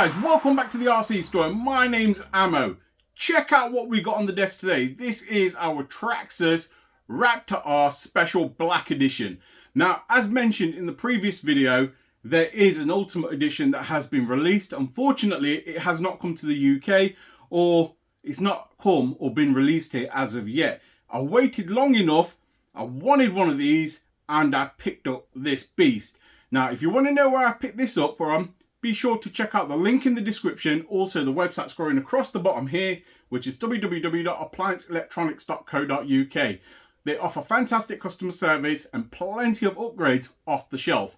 guys, welcome back to the RC store. My name's Ammo. Check out what we got on the desk today. This is our Traxxas Raptor R Special Black Edition. Now, as mentioned in the previous video, there is an Ultimate Edition that has been released. Unfortunately, it has not come to the UK, or it's not come or been released here as of yet. I waited long enough, I wanted one of these, and I picked up this beast. Now, if you want to know where I picked this up from, be sure to check out the link in the description. Also, the website scrolling across the bottom here, which is www.applianceelectronics.co.uk. They offer fantastic customer service and plenty of upgrades off the shelf.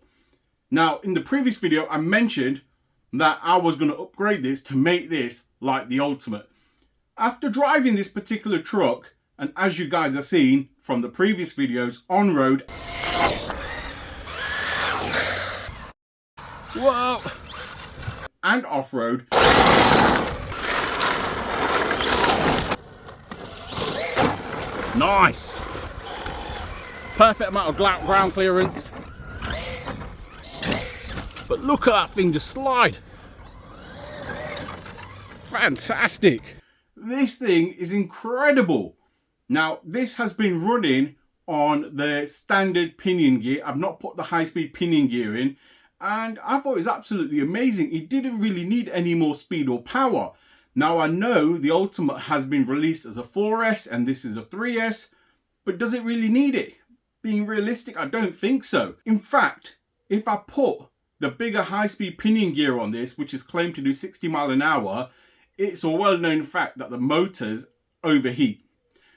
Now, in the previous video, I mentioned that I was going to upgrade this to make this like the Ultimate. After driving this particular truck, and as you guys have seen from the previous videos, on-road, whoa, and off-road, nice, perfect amount of ground clearance. But look at that thing just slide. Fantastic. This thing is incredible. Now, this has been running on the standard pinion gear. I've not put the high-speed pinion gear in, and I thought it was absolutely amazing. It didn't really need any more speed or power. Now, I know the Ultimate has been released as a 4S and this is a 3S, but does it really need it? Being realistic, I don't think so. In fact, if I put the bigger high-speed pinion gear on this, which is claimed to do 60 miles an hour, it's a well-known fact that the motors overheat.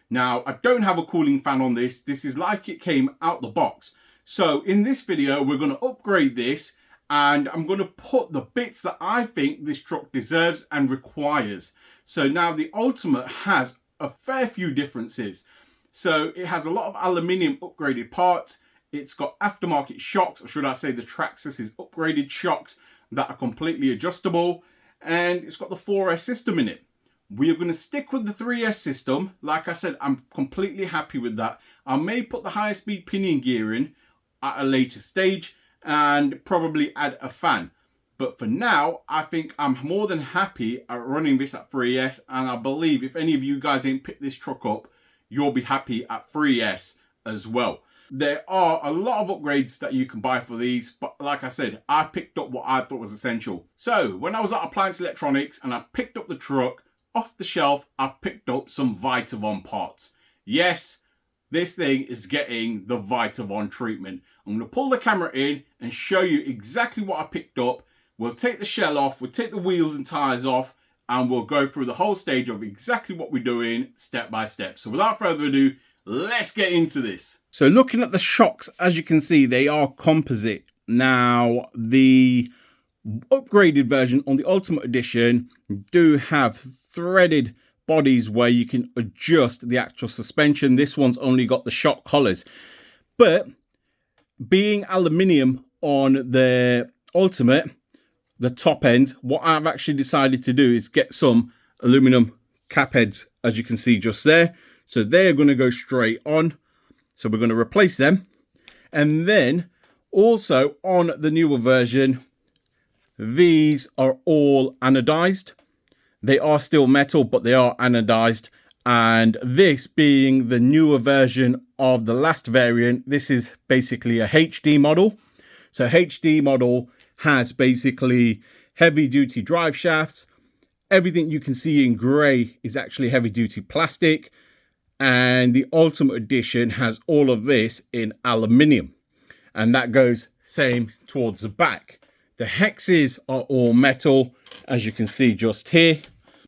Now, I don't have a cooling fan on this. This is like it came out the box. So in this video, we're going to upgrade this, and I'm going to put the bits that I think this truck deserves and requires. So now the Ultimate has a fair few differences. So it has a lot of aluminium upgraded parts. It's got aftermarket shocks, or should I say the Traxxas upgraded shocks that are completely adjustable. And it's got the 4S system in it. We are going to stick with the 3S system. Like I said, I'm completely happy with that. I may put the higher speed pinion gear in at a later stage and probably add a fan. But for now, I think I'm more than happy at running this at 3S. And I believe if any of you guys ain't picked this truck up, you'll be happy at 3S as well. There are a lot of upgrades that you can buy for these, but like I said, I picked up what I thought was essential. So when I was at Appliance Electronics and I picked up the truck, off the shelf, I picked up some Vitavon parts. Yes, this thing is getting the Vitavon treatment. I'm going to pull the camera in and show you exactly what I picked up. We'll take the shell off, we'll take the wheels and tires off, and we'll go through the whole stage of exactly what we're doing step by step. So without further ado, let's get into this. So looking at the shocks, as you can see, they are composite. Now, the upgraded version on the Ultimate Edition do have threaded bodies where you can adjust the actual suspension. This one's only got the shock collars. But being aluminium on the Ultimate, the top end, what I've actually decided to do is get some aluminum cap heads, as you can see just there. So they're going to go straight on. So we're going to replace them. And then also on the newer version, these are all anodized. They are still metal, but they are anodized. And this being the newer version of the last variant, this is basically a HD model. So HD model has basically heavy duty drive shafts. Everything you can see in gray is actually heavy duty plastic. And the Ultimate Edition has all of this in aluminium. And that goes same towards the back. The hexes are all metal, as you can see just here.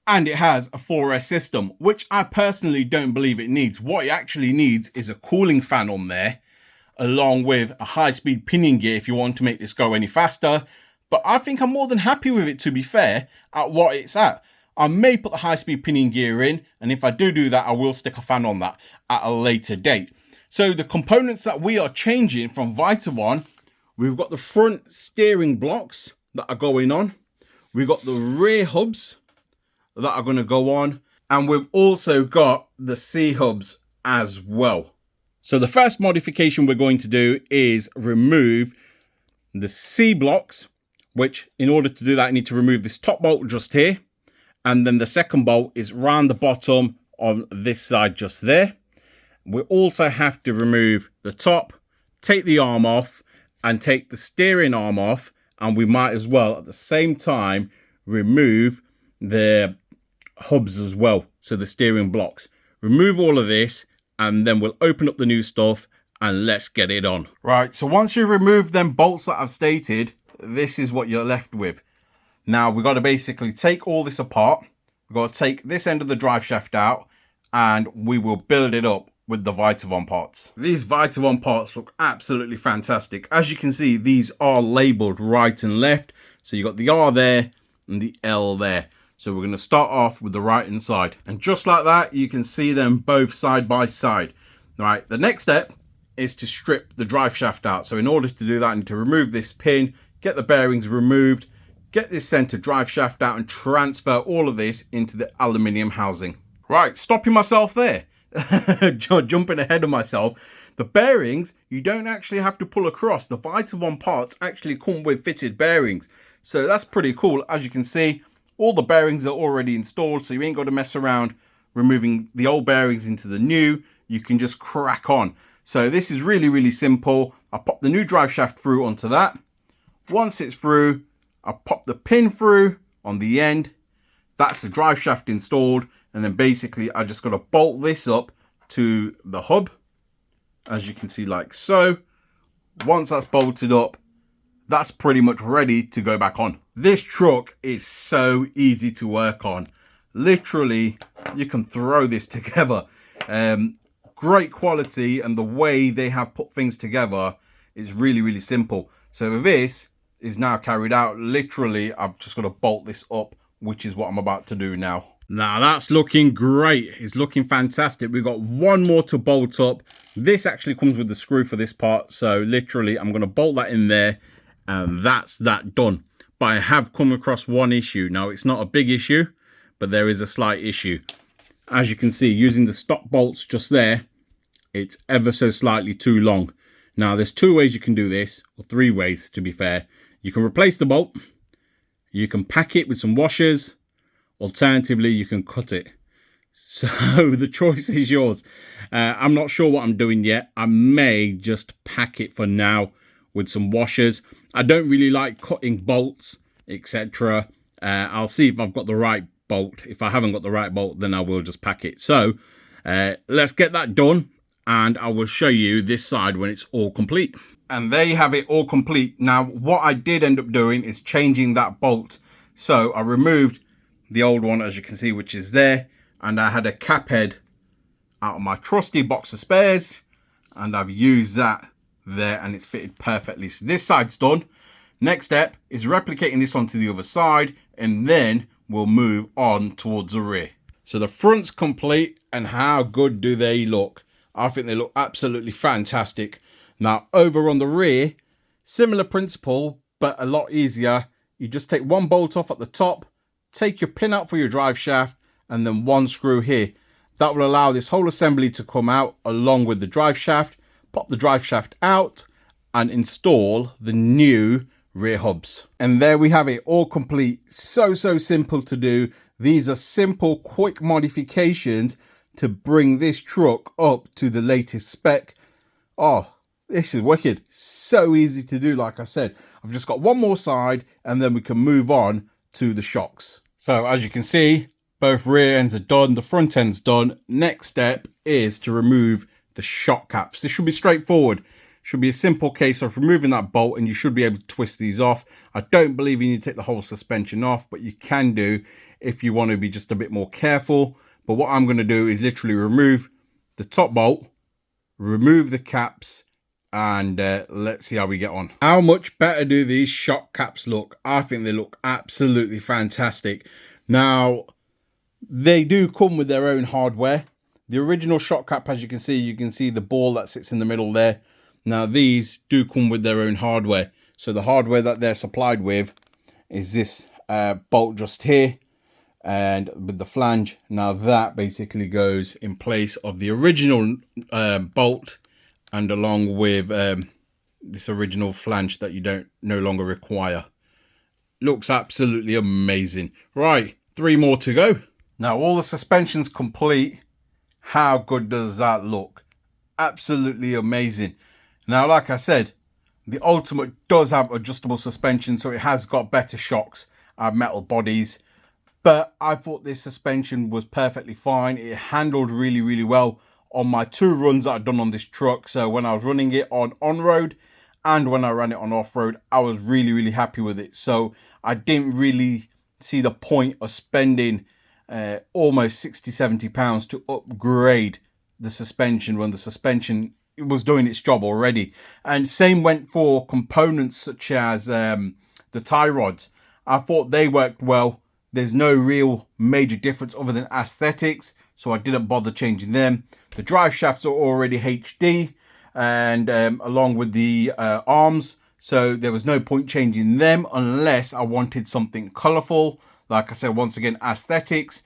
And it has a 4S system, which I personally don't believe it needs. What it actually needs is a cooling fan on there, along with a high-speed pinion gear if you want to make this go any faster. But I think I'm more than happy with it, to be fair, at what it's at. I may put the high-speed pinion gear in, and if I do that, I will stick a fan on that at a later date. So the components that we are changing from Vitavon, we've got the front steering blocks that are going on. We've got the rear hubs that are going to go on, and we've also got the C hubs as well. So the first modification we're going to do is remove the C blocks which in order to do that, I need to remove this top bolt just here. And then the second bolt is round the bottom on this side just there. We also have to remove the top, take the arm off, and take the steering arm off. And we might as well at the same time remove the hubs as well, so the steering blocks. Remove all of this, and then we'll open up the new stuff and let's get it on. Right, so once you remove them bolts that I've stated, this is what you're left with. Now we've got to basically take all this apart. We've got to take this end of the drive shaft out, and we will build it up with the Vitavon parts. These Vitavon parts look absolutely fantastic. As you can see, these are labeled right and left. So you got the R there and the L there. So we're going to start off with the right hand side. And just like that, you can see them both side by side. All right, the next step is to strip the drive shaft out. So in order to do that, I need to remove this pin, get the bearings removed, get this center drive shaft out, and transfer all of this into the aluminium housing. Right, stopping myself there. Jumping ahead of myself. The bearings, you don't actually have to pull across. The Vitavon parts actually come with fitted bearings. So that's pretty cool. As you can see, all the bearings are already installed, so you ain't got to mess around removing the old bearings into the new. You can just crack on. So this is really, really simple. I pop the new drive shaft through onto that. Once it's through, I pop the pin through on the end. That's the drive shaft installed. And then basically I just got to bolt this up to the hub, as you can see, like so. Once that's bolted up, that's pretty much ready to go back on. This truck is so easy to work on. Literally, you can throw this together. Great quality, and the way they have put things together is really, really simple. So this is now carried out. Literally, I've just got to bolt this up, which is what I'm about to do now. Now that's looking great. It's looking fantastic. We've got one more to bolt up. This actually comes with the screw for this part. So literally I'm going to bolt that in there, and that's that done. But I have come across one issue. Now it's not a big issue, but there is a slight issue. As you can see, using the stop bolts just there, it's ever so slightly too long. Now there's two ways you can do this, or three ways to be fair. You can replace the bolt. You can pack it with some washers. Alternatively, you can cut it. So the choice is yours. I'm not sure what I'm doing yet. I may just pack it for now with some washers. I don't really like cutting bolts, etc. I'll see if I've got the right bolt. If I haven't got the right bolt, then I will just pack it. So let's get that done, and I will show you this side when it's all complete. And there you have it, all complete. Now, what I did end up doing is changing that bolt. So I removed the old one, as you can see, which is there, and I had a cap head out of my trusty box of spares, and I've used that there, and it's fitted perfectly. So this side's done. Next step is replicating this onto the other side, and then we'll move on towards the rear. So the front's complete, and how good do they look? I think they look absolutely fantastic. Now over on the rear, similar principle, but a lot easier. You just take one bolt off at the top, take your pin out for your drive shaft, and then one screw here. That will allow this whole assembly to come out along with the drive shaft. Pop the drive shaft out and install the new rear hubs. And there we have it, all complete. So simple to do. These are simple, quick modifications to bring this truck up to the latest spec. Oh, this is wicked. So easy to do. Like I said, I've just got one more side, and then we can move on to the shocks. So as you can see, both rear ends are done, the front end's done. Next step is to remove the shock caps. This should be straightforward. Should be a simple case of removing that bolt, and you should be able to twist these off. I don't believe you need to take the whole suspension off, but you can do if you want to be just a bit more careful. But what I'm going to do is literally remove the top bolt, remove the caps, and let's see how we get on. How much better do these shock caps look? I think they look absolutely fantastic. Now, they do come with their own hardware. The original shock cap, as you can see the ball that sits in the middle there. Now these do come with their own hardware. So the hardware that they're supplied with is this bolt just here, and with the flange. Now that basically goes in place of the original bolt, and along with this original flange that you no longer require. Looks absolutely amazing. Right, 3 more to go. Now all the suspension's complete. How good does that look? Absolutely amazing. Now, like I said, the Ultimate does have adjustable suspension, so it has got better shocks and metal bodies. But I thought this suspension was perfectly fine. It handled really, really well on my 2 runs that I've done on this truck. So when I was running it on-road and when I ran it on off-road, I was really, really happy with it. So I didn't really see the point of spending almost £60–70 to upgrade the suspension when the suspension was doing its job already. And same went for components such as the tie rods. I thought they worked well. There's no real major difference other than aesthetics, so I didn't bother changing them. The drive shafts are already HD, and along with the arms, so there was no point changing them unless I wanted something colourful. Like I said, once again, aesthetics.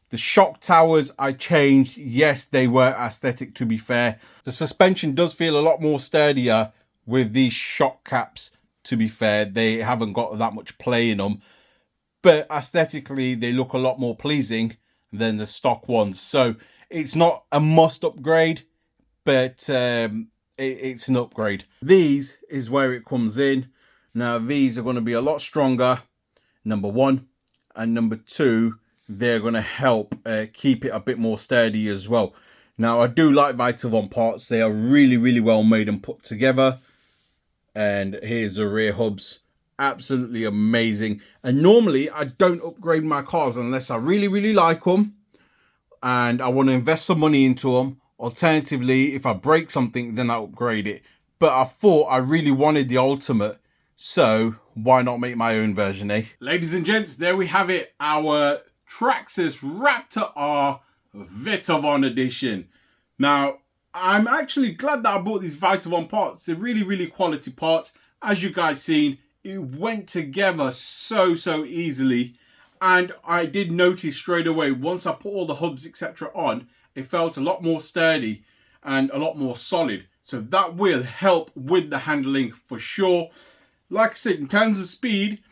The shock towers I changed. Yes, they were aesthetic, to be fair. The suspension does feel a lot more sturdier with these shock caps, to be fair. They haven't got that much play in them. But aesthetically, they look a lot more pleasing than the stock ones. So it's not a must upgrade, but it's an upgrade. These is where it comes in. Now, these are going to be a lot stronger, number 1. And number 2, they're going to help keep it a bit more sturdy as well. Now, I do like Vitavon parts. They are really, really well made and put together. And here's the rear hubs. Absolutely amazing. And normally I don't upgrade my cars unless I really, really like them and I want to invest some money into them. Alternatively, if I break something, then I upgrade it. But I thought I really wanted the Ultimate, so why not make my own version, eh? Ladies and gents, there we have it. Our Traxxas Raptor R Vitavon edition. Now, I'm actually glad that I bought these Vitavon parts. They're really, really quality parts. As you guys seen, it went together so easily, and I did notice straight away once I put all the hubs etc on, it felt a lot more sturdy and a lot more solid. So that will help with the handling for sure. Like I said, in terms of speed,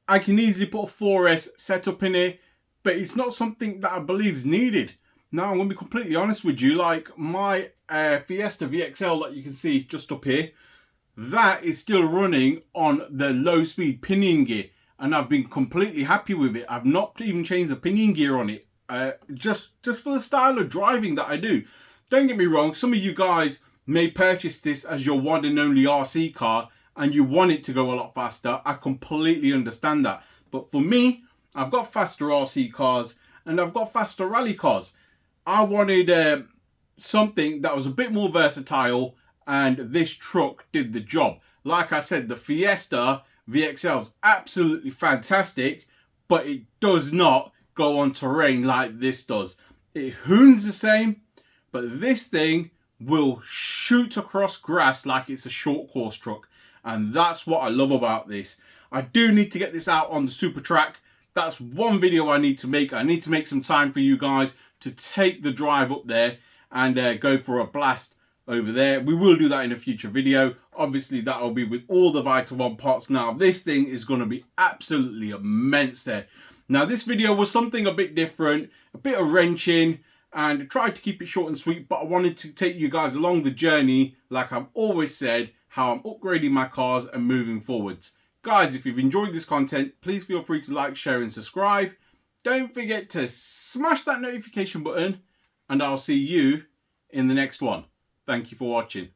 I can easily put a 4S setup in here, but it's not something that I believe is needed. Now, I'm going to be completely honest with you, like my Fiesta VXL that you can see just up here, that is still running on the low speed pinion gear, and I've been completely happy with it. I've not even changed the pinion gear on it, just for the style of driving that I do. Don't get me wrong, some of you guys may purchase this as your one and only RC car and you want it to go a lot faster. I completely understand that, but for me, I've got faster RC cars and I've got faster rally cars. I wanted something that was a bit more versatile, and this truck did the job. Like I said, the Fiesta VXL is absolutely fantastic, but it does not go on terrain like this does. It hoons the same, but this thing will shoot across grass like it's a short course truck. And that's what I love about this. I do need to get this out on the super track. That's one video I need to make. I need to make some time for you guys to take the drive up there and go for a blast over there. We will do that in a future video. Obviously, that will be with all the Vitavon parts. Now, this thing is going to be absolutely immense there. Now, this video was something a bit different, a bit of wrenching, and tried to keep it short and sweet, but I wanted to take you guys along the journey, like I've always said, how I'm upgrading my cars and moving forwards. Guys, if you've enjoyed this content, please feel free to like, share, and subscribe. Don't forget to smash that notification button, and I'll see you in the next one. Thank you for watching.